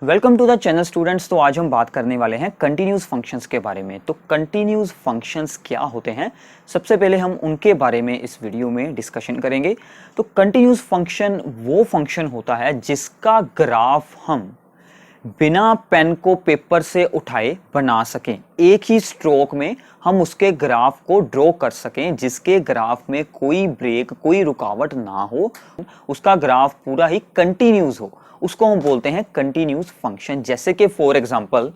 Welcome to the channel students. तो आज हम बात करने वाले हैं कंटिन्यूस फंक्शंस के बारे में। तो कंटिन्यूस फंक्शंस क्या होते हैं, सबसे पहले हम उनके बारे में इस वीडियो में डिस्कशन करेंगे। तो कंटिन्यूस फंक्शन वो फंक्शन होता है जिसका ग्राफ हम बिना पेन को पेपर से उठाए बना सकें, एक ही स्ट्रोक में हम उसके ग्राफ को ड्रॉ कर सकें, जिसके ग्राफ में कोई ब्रेक कोई रुकावट ना हो, उसका ग्राफ पूरा ही कंटिन्यूस हो, उसको हम बोलते हैं कंटिन्यूस फंक्शन। जैसे कि फॉर एग्जांपल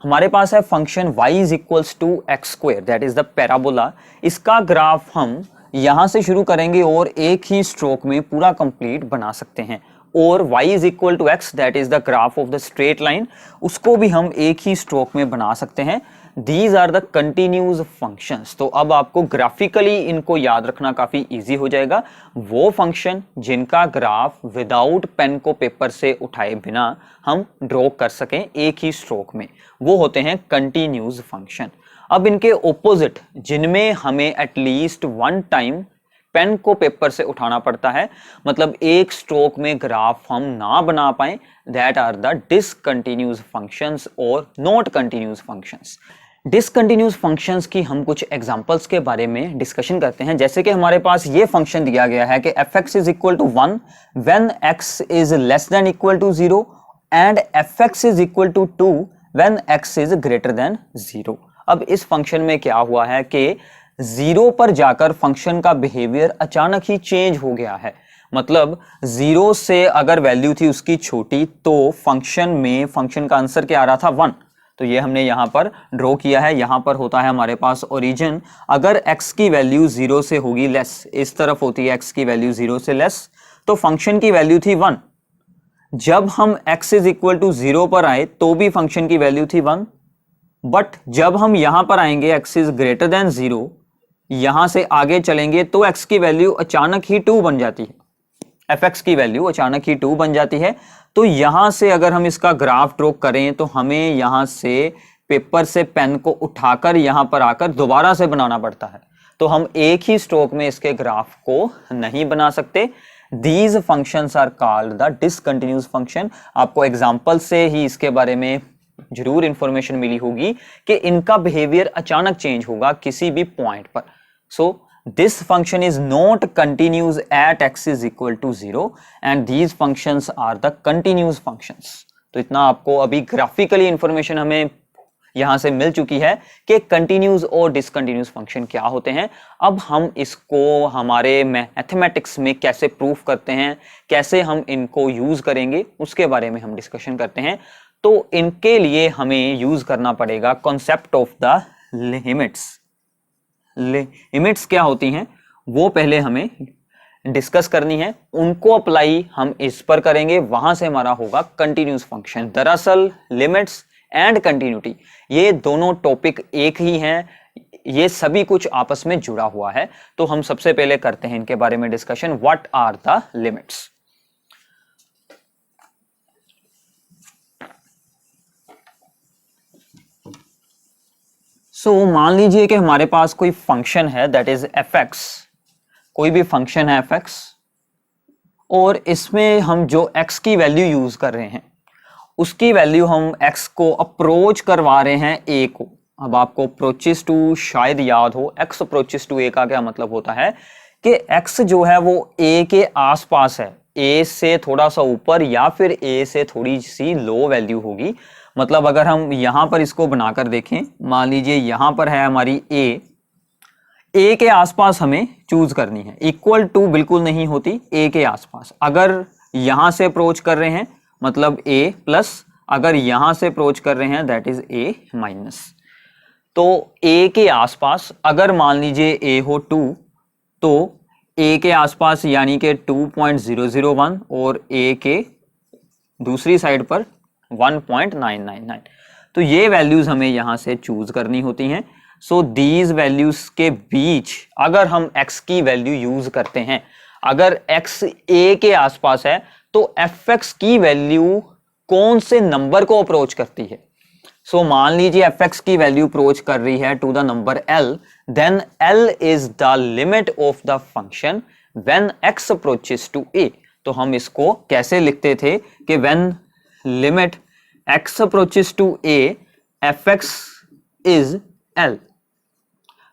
हमारे पास है function y is equals to x square, that is the parabola. इसका ग्राफ हम यहां से शुरू करेंगे और एक ही स्ट्रोक में पूरा कंप्लीट बना सकते हैं। और y is equal to x, that is the graph of the straight line, उसको भी हम एक ही स्ट्रोक में बना सकते हैं। These are the continuous functions. तो अब आपको ग्राफिकली इनको याद रखना काफी इजी हो जाएगा। वो फंक्शन जिनका ग्राफ विदाउट पेन को पेपर से उठाए बिना हम ड्रॉ कर सकें एक ही स्ट्रोक में, वो होते हैं कंटिन्यूस फंक्शन। अब इनके ऑपोजिट, जिनमें हमें एटलीस्ट वन टाइम पेन को पेपर से उठाना पड़ता है, मतलब एक स्ट्रोक में ग्राफ हम ना बना पाए, that are the discontinuous functions और not continuous functions. Discontinuous functions की हम कुछ एग्जांपल्स के बारे में डिस्कशन करते हैं। जैसे कि हमारे पास ये फंक्शन दिया गया है कि fx is equal to 1 when x is less than equal to 0 and fx is equal to 2 when x is greater than 0। अब इस फंक्शन में क्या हुआ है कि 0 पर जाकर फंक्शन का बिहेवियर अचानक ही चेंज हो गया है। मतलब 0 से अगर वैल्यू थी उसकी छोटी, तो फंक्शन का आंसर क्या आ रहा था, 1। तो ये हमने यहां पर ड्रॉ किया है। यहां पर होता है हमारे पास ओरिजिन, अगर x की वैल्यू 0 से होगी लेस, इस तरफ होती है x की वैल्यू 0 से लेस, तो फंक्शन की वैल्यू थी 1। जब हम x इज इक्वल टू 0 पर आए तो भी फंक्शन की वैल्यू थी 1, बट जब हम यहां पर आएंगे x इज ग्रेटर देन 0, यहां से आगे चलेंगे तो x की वैल्यू अचानक ही 2 बन जाती है, fx की वैल्यू अचानक ही 2 बन जाती है। तो यहां से अगर हम इसका ग्राफ ड्रॉ करें तो हमें यहां से पेपर से पेन को उठाकर यहां पर आकर दोबारा से बनाना पड़ता है। तो हम एक ही स्ट्रोक में इसके ग्राफ को नहीं बना सकते। These functions are called the discontinuous function. आपको एग्जांपल से ही इसके बारे में जरूर इंफॉर्मेशन मिली होगी कि इनका बिहेवियर अचानक चेंज होगा किसी भी पॉइंट पर। सो this function is not continuous at x is equal to 0 and these functions are the continuous functions। तो इतना आपको अभी ग्राफिकली इंफॉर्मेशन हमें यहां से मिल चुकी है कि कंटिन्यूस और डिसकंटिन्यूस फंक्शन क्या होते हैं। अब हम इसको हमारे मैथमेटिक्स में कैसे प्रूफ करते हैं, कैसे हम इनको यूज करेंगे, उसके बारे में हम डिस्कशन करते हैं। तो इनके लिए हमें यूज करना पड़ेगा concept of the limits. Limits क्या होती हैं वो पहले हमें डिस्कस करनी है, उनको अप्लाई हम इस पर करेंगे, वहां से हमारा होगा कंटिन्यूस फंक्शन। दरअसल लिमिट्स एंड कंटिन्यूटी ये दोनों टॉपिक एक ही हैं, ये सभी कुछ आपस में जुड़ा हुआ है। तो हम सबसे पहले करते हैं इनके बारे में discussion. What are the limits? So मान लीजिए कि हमारे पास कोई फंक्शन है दैट इज fx, कोई भी फंक्शन है fx, और इसमें हम जो x की वैल्यू यूज कर रहे हैं उसकी वैल्यू हम x को अप्रोच करवा रहे हैं a को। अब आपको अप्रोचेस टू शायद याद हो, x अप्रोचेस टू a का क्या मतलब होता है कि x जो है वो a के आसपास है, a से थोड़ा सा ऊपर या फिर a से थोड़ी सी लो वैल्यू होगी। मतलब अगर हम यहां पर इसको बनाकर देखें, मान लीजिए यहां पर है हमारी a के आसपास हमें चूज करनी है, इक्वल टू बिल्कुल नहीं होती, a के आसपास। अगर यहां से अप्रोच कर रहे हैं मतलब a प्लस, अगर यहां से अप्रोच कर रहे हैं दैट इज a माइनस। तो a के आसपास अगर मान लीजिए a हो 2, तो a के आसपास यानी कि 2.001 और a के दूसरी साइड पर 1.999। तो ये वैल्यूज हमें यहां से चूज करनी होती हैं। सो दीज वैल्यूज के बीच अगर हम x की वैल्यू यूज करते हैं, अगर x a के आसपास है तो fx की वैल्यू कौन से नंबर को अप्रोच करती है। सो मान लीजिए fx की वैल्यू अप्रोच कर रही है to the number l, then l is the limit of the function when x approaches to a। तो हम इसको कैसे लिखते थे कि when limit x approaches to a fx is l।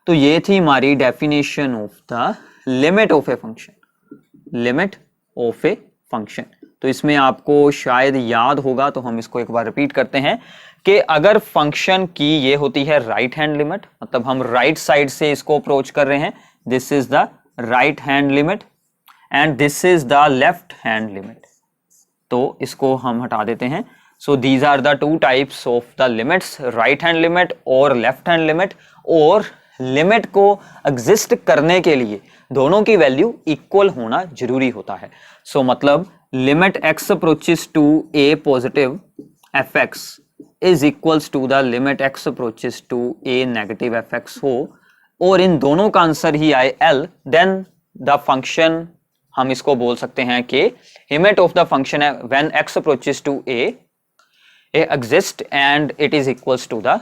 तो ये थी हमारी definition of the limit of a function, limit of a function. तो इसमें आपको शायद याद होगा, तो हम इसको एक बार रिपीट करते हैं कि अगर फंक्शन की ये होती है राइट हैंड लिमिट, मतलब हम राइट साइड से इसको अप्रोच कर रहे हैं, this is the right hand limit and this is the left hand limit. तो इसको हम हटा देते हैं। So these are the two types of the limits, right hand limit और लेफ्ट हैंड लिमिट। और लिमिट को एग्जिस्ट करने के लिए दोनों की वैल्यू इक्वल होना जरूरी होता है। सो मतलब limit x approaches to a positive fx is equals to the limit x approaches to a negative fx हो और इन दोनों का आंसर ही आए l, देन द फंक्शन, हम इसको बोल सकते हैं कि लिमिट ऑफ द फंक्शन है when x approaches to a exist and it is equals to the.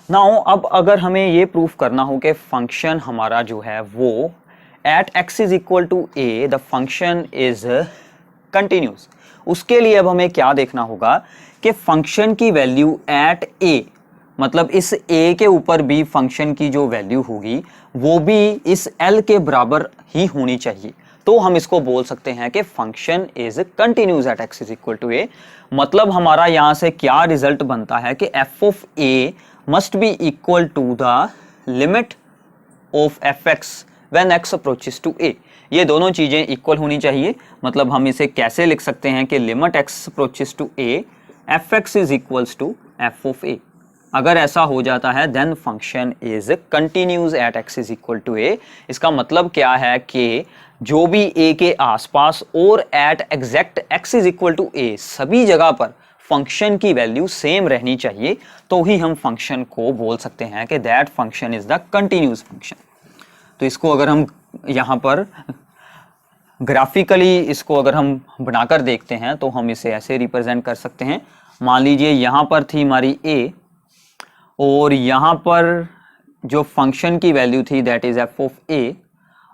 Now अब अगर हमें ये प्रूफ करना हो कि फंक्शन हमारा जो है वो at x is equal to a the function is continuous, उसके लिए अब हमें क्या देखना होगा कि फंक्शन की वैल्यू एट a, मतलब इस a के ऊपर भी फंक्शन की जो वैल्यू होगी वो भी इस l के बराबर ही होनी चाहिए। तो हम इसको बोल सकते हैं कि function is continuous at x is equal to a। मतलब हमारा यहां से क्या रिजल्ट बनता है कि f of a must be equal to the limit of fx when x approaches to a। ये दोनों चीजें इक्वल होनी चाहिए। मतलब हम इसे कैसे लिख सकते हैं कि limit x approaches to a fx is equals to f of a। अगर ऐसा हो जाता है then function is continuous at x is equal to a। इसका मतलब क्या है कि जो भी a के आसपास और at exact x is equal to a सभी जगह पर फंक्शन की वैल्यू सेम रहनी चाहिए, तो ही हम फंक्शन को बोल सकते हैं कि that function is the continuous function. तो इसको अगर हम यहाँ पर ग्राफिकली इसको अगर हम बनाकर देखते हैं तो हम इसे ऐसे रिप्रेजेंट कर सकते हैं। मान लीजिए यहाँ पर थी हमारी a और यहाँ पर जो फंक्शन की वैल्यू थी that is f of a।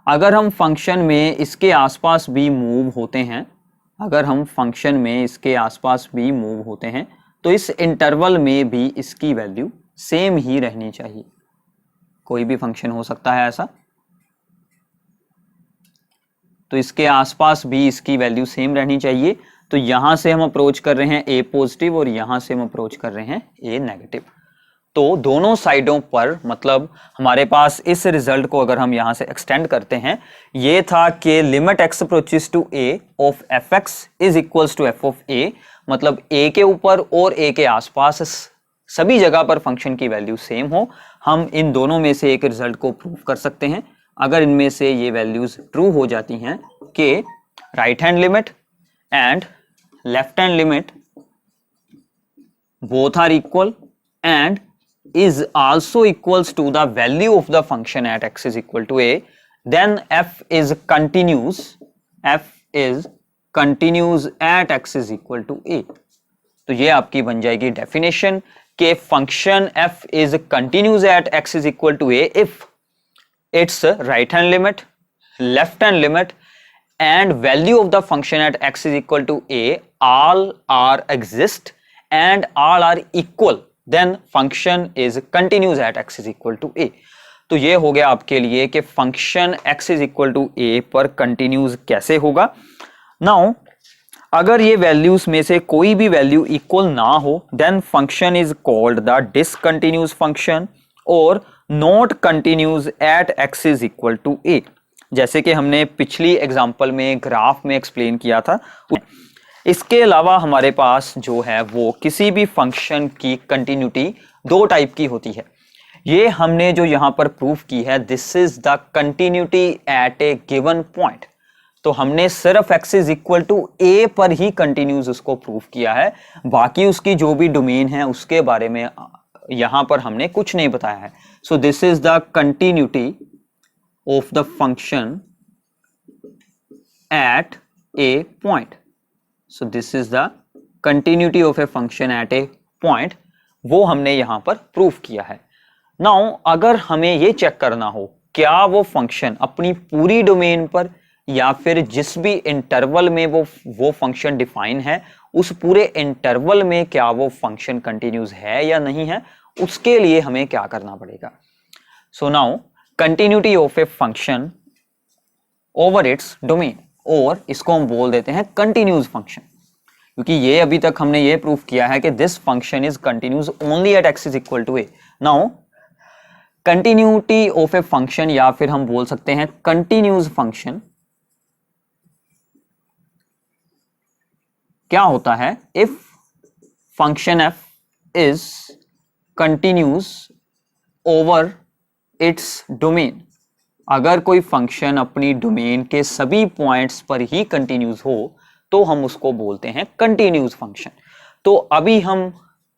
अगर हम फंक्शन में इसके आसपास भी मूव होते हैं, अगर हम फंक्शन में इसके आसपास भी मूव होते हैं तो इस इंटरवल में भी इसकी वैल्यू सेम ही रहनी चाहिए। कोई भी फंक्शन हो सकता है ऐसा, तो इसके आसपास भी इसकी वैल्यू सेम रहनी चाहिए। तो यहां से हम अप्रोच कर रहे हैं a पॉजिटिव और यहां से हम अप्रोच कर रहे हैं a नेगेटिव। तो दोनों साइडों पर मतलब हमारे पास इस रिजल्ट को अगर हम यहां से एक्सटेंड करते हैं, ये था कि limit x approaches to a of fx is equals to f of a। मतलब a के ऊपर और a के आसपास सभी जगह पर फंक्शन की वैल्यू सेम हो। हम इन दोनों में से एक रिजल्ट को प्रूव कर सकते हैं अगर इनमें से ये वैल्यूज ट्रू हो जाती हैं कि right hand limit and left hand limit both are equal and is also equals to the value of the function at x is equal to a, then f is continuous at x is equal to a। तो ये आपकी बन जाएगी definition कि function f is continuous at x is equal to a if its right hand limit, left hand limit and value of the function at x is equal to a all are exist and all are equal, then function is continuous at x is equal to a। तो ये हो गया आपके लिए कि function x is equal to a पर continuous कैसे होगा। नाउ अगर ये वैल्यूज में से कोई भी वैल्यू इक्वल ना हो then function is called the discontinuous function और not continuous at x is equal to a। जैसे कि हमने पिछली एग्जांपल में ग्राफ में एक्सप्लेन किया था। इसके अलावा हमारे पास जो है वो किसी भी फंक्शन की कंटिन्यूटी दो टाइप की होती है। ये हमने जो यहाँ पर प्रूफ की है this is the continuity at a given point. तो हमने सिर्फ x is equal to a पर ही कंटिन्यूस उसको प्रूफ किया है, बाकी उसकी जो भी डोमेन है उसके बारे में यहाँ पर हमने कुछ नहीं बताया है। So this is the continuity of the function at A point. So this is the continuity of a function at a point, वो हमने यहां पर प्रूफ किया है। नाउ अगर हमें ये चेक करना हो क्या वो फंक्शन अपनी पूरी डोमेन पर या फिर जिस भी इंटरवल में वो फंक्शन डिफाइन है उस पूरे इंटरवल में क्या वो फंक्शन कंटिन्यूस है या नहीं है, उसके लिए हमें क्या करना पड़ेगा। So now continuity of a function over its domain, और इसको हम बोल देते हैं कंटिन्यूस फंक्शन, क्योंकि ये अभी तक हमने ये प्रूफ किया है कि this function is continuous only at x is equal to a. Now continuity of a function, या फिर हम बोल सकते हैं कंटिन्यूस फंक्शन, क्या होता है, if function F is continuous over its domain, अगर कोई फंक्शन अपनी डोमेन के सभी पॉइंट्स पर ही कंटिन्यूस हो तो हम उसको बोलते हैं कंटिन्यूस फंक्शन। तो अभी हम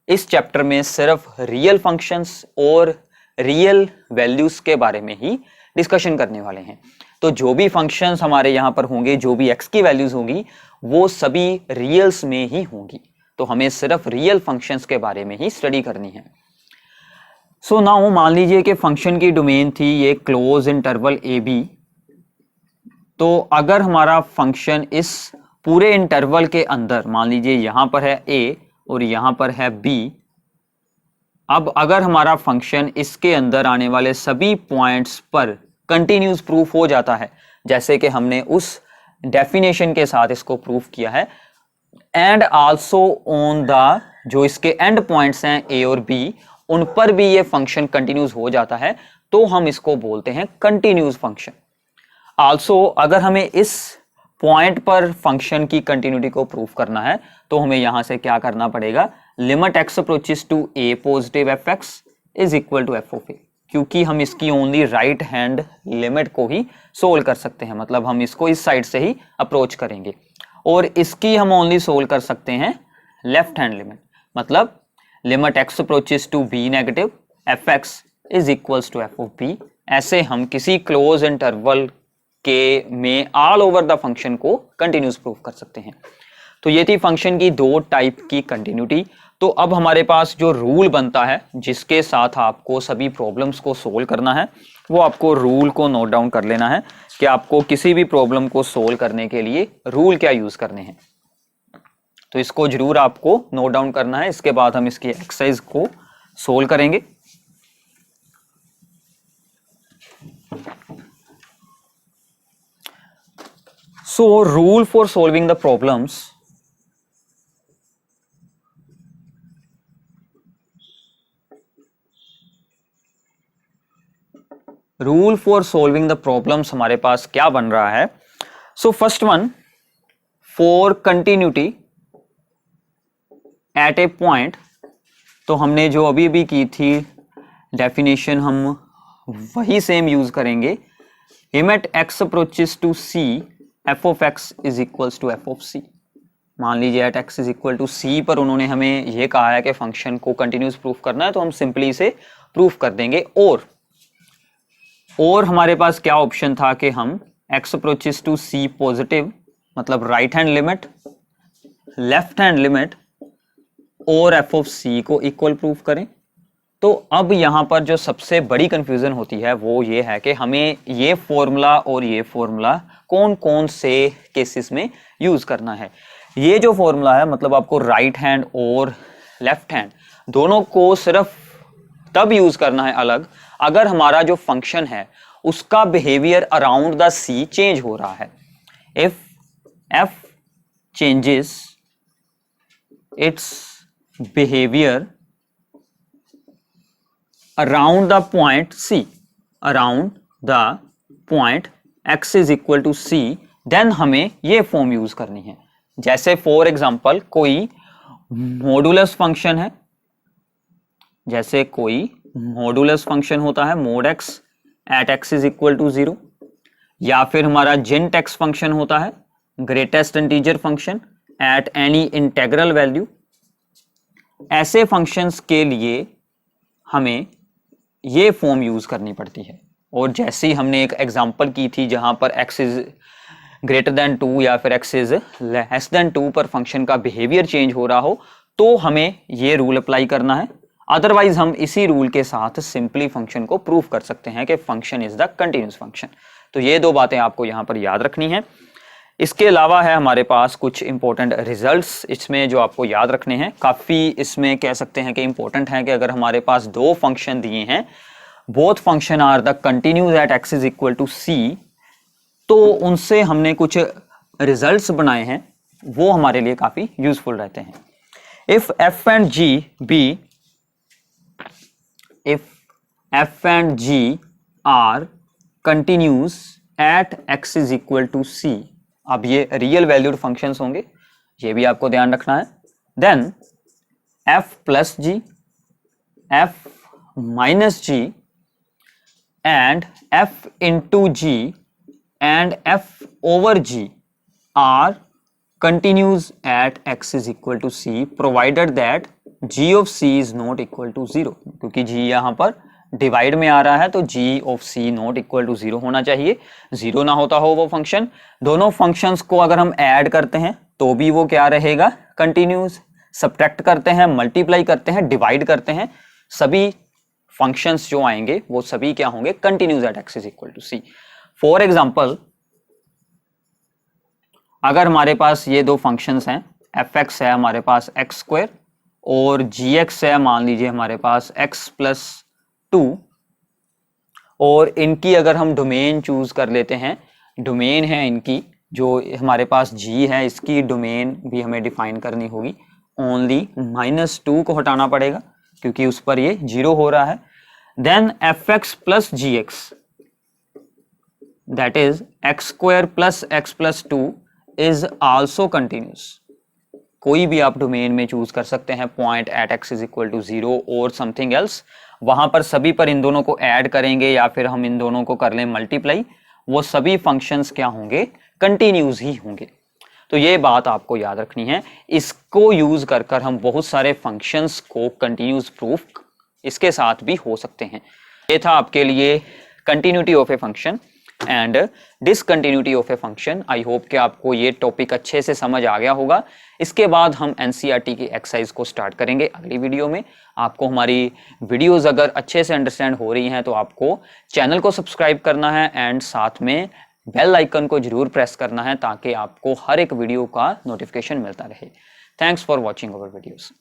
इस चैप्टर में सिर्फ रियल फंक्शंस और रियल वैल्यूज के बारे में ही डिस्कशन करने वाले हैं। तो जो भी फंक्शंस हमारे यहाँ पर होंगे, जो भी एक्स की वैल्यूज होंगी, वो सभी रियल्स में ही होंगी। तो हमें सिर्फ रियल फंक्शंस के बारे में ही स्टडी करनी है। सो नाउ मान लीजिए कि फंक्शन की डोमेन थी ये क्लोज इंटरवल ए बी। तो अगर हमारा फंक्शन इस पूरे इंटरवल के अंदर, मान लीजिए यहां पर है ए और यहां पर है बी, अब अगर हमारा फंक्शन इसके अंदर आने वाले सभी पॉइंट्स पर कंटिन्यूस प्रूफ हो जाता है, जैसे कि हमने उस डेफिनेशन के साथ इसको प्रूफ किया है, एंड आल्सो ऑन द, जो इसके एंड पॉइंट्स हैं ए और बी, उन पर भी ये फंक्शन कंटिन्यूस हो जाता है, तो हम इसको बोलते हैं कंटिन्यूस फंक्शन। आल्सो अगर हमें इस पॉइंट पर फंक्शन की कंटिन्यूटी को प्रूफ करना है तो हमें यहां से क्या करना पड़ेगा, limit x approaches to A positive F x is equal to F of A, क्योंकि हम इसकी ओनली राइट हैंड लिमिट को ही सोल्व कर सकते हैं, मतलब हम इसको इस साइड से ही अप्रोच करेंगे, और इसकी हम ओनली सोल्व कर सकते हैं लेफ्ट हैंड लिमिट, मतलब limit x approaches to b negative f x is equals to F of b. ऐसे हम किसी क्लोज इंटरवल के में ऑल ओवर द फंक्शन को कंटिन्यूस प्रूफ कर सकते हैं। तो ये थी फंक्शन की दो टाइप की कंटिन्यूटी। तो अब हमारे पास जो रूल बनता है जिसके साथ आपको सभी प्रॉब्लम्स को सोल्व करना है, वो आपको रूल को नोट डाउन कर लेना है कि आपको किसी भी प्रॉब्लम को सोल्व करने के लिए रूल क्या यूज करने हैं। तो इसको जरूर आपको नोट डाउन करना है, इसके बाद हम इसकी एक्सरसाइज को सोल्व करेंगे। So rule for solving the problems, rule for solving the problems हमारे पास क्या बन रहा है। So first one, for continuity at A point, तो हमने जो अभी भी की थी डेफिनेशन हम वही सेम यूज करेंगे, limit x approaches to C F of X is equals to F of C. मान लीजिए at x is equal to C पर उन्होंने हमें यह कहा है कि फंक्शन को कंटिन्यूस प्रूफ करना है, तो हम सिंपली इसे प्रूफ कर देंगे। और हमारे पास क्या ऑप्शन था कि हम X approaches to C positive, मतलब right hand limit, left hand limit और एफ ऑफ सी को इक्वल प्रूफ करें। तो अब यहां पर जो सबसे बड़ी कंफ्यूजन होती है वो ये है कि हमें ये फॉर्मूला और ये फॉर्मूला कौन कौन से केसेस में यूज करना है। ये जो फॉर्मूला है, मतलब आपको राइट हैंड और लेफ्ट हैंड दोनों को सिर्फ तब यूज करना है अलग, अगर हमारा जो फंक्शन है उसका behaviour around the c change हो रहा है। If f changes its behaviour around the point C, around the point x is equal to C, then हमें ये फॉर्म यूज करनी है। जैसे फॉर एग्जांपल कोई मॉडुलस फंक्शन है, जैसे कोई मॉडुलस फंक्शन होता है mod x at x is equal to 0, या फिर हमारा जिंट x फंक्शन होता है greatest integer function at any integral value. ऐसे फंक्शंस के लिए हमें ये फॉर्म यूज करनी पड़ती है। और जैसे ही हमने एक एग्जांपल की थी जहां पर x इज ग्रेटर देन 2 या फिर x इज लेस देन 2 पर फंक्शन का बिहेवियर चेंज हो रहा हो, तो हमें ये रूल अप्लाई करना है। अदरवाइज हम इसी रूल के साथ सिंपली फंक्शन को प्रूव कर सकते हैं कि function is the continuous function. तो ये दो बातें आपको यहाँ पर याद रखनी है। इसके अलावा है हमारे पास कुछ इंपॉर्टेंट रिजल्ट्स इसमें जो आपको याद रखने हैं, काफ़ी इसमें कह सकते हैं कि इंपॉर्टेंट है कि अगर हमारे पास दो फंक्शन दिए हैं, both function are the continuous at x is equal to C, तो उनसे हमने कुछ रिजल्ट्स बनाए हैं, वो हमारे लिए काफ़ी यूजफुल रहते हैं। If F and G are continuous at x is equal to C, अब ये रियल वैल्यूड फंक्शंस होंगे, ये भी आपको ध्यान रखना है। Then f plus g, f minus g and f into g and f over g are continues at x is equal to c provided that g of c is not equal to 0, क्योंकि g यहां पर divide में आ रहा है तो g of c not equal to 0 होना चाहिए, 0 ना होता हो वो फंक्शन। दोनों फंक्शंस को अगर हम ऐड करते हैं तो भी वो क्या रहेगा, कंटिन्यूज। सब्ट्रैक्ट करते हैं, मल्टीप्लाई करते हैं, डिवाइड करते हैं, सभी फंक्शंस जो आएंगे वो सभी क्या होंगे, continuous at x is equal to c। For example, अगर हमारे पास ये दो फंक्शंस हैं, एफ एक्स है हमारे पास एक्स स्क्वायर और जी एक्स है मान लीजिए हमारे पास एक्स प्लस 2, और इनकी अगर हम डोमेन चूज कर लेते हैं, डोमेन है इनकी जो हमारे पास जी है, इसकी डोमेन भी हमें डिफाइन करनी होगी। ओनली -2 को हटाना पड़ेगा क्योंकि उस पर ये 0 हो रहा है। Then f x plus g x, that is x square plus x plus 2 is also continuous. कोई भी आप डोमेन में चूज कर सकते हैं, point at x is equal to 0 और समथिंग एल्स, वहां पर सभी पर इन दोनों को ऐड करेंगे या फिर हम इन दोनों को कर लें मल्टीप्लाई, वो सभी फंक्शंस क्या होंगे, कंटिन्यूस ही होंगे। तो ये बात आपको याद रखनी है। इसको यूज कर कर हम बहुत सारे फंक्शंस को कंटिन्यूस प्रूफ इसके साथ भी हो सकते हैं। ये था आपके लिए continuity of a function and discontinuity of a function. I hope कि आपको ये टॉपिक अच्छे से समझ आ गया होगा। इसके बाद हम एनसीईआरटी की एक्सरसाइज को स्टार्ट करेंगे अगली वीडियो में। आपको हमारी वीडियोस अगर अच्छे से अंडरस्टैंड हो रही हैं तो आपको चैनल को सब्सक्राइब करना है एंड साथ में बेल आइकन को जरूर प्रेस करना है ताकि आपको हर एक वीडियो का नोटिफिकेशन मिलता रहे। Thanks for watching our videos.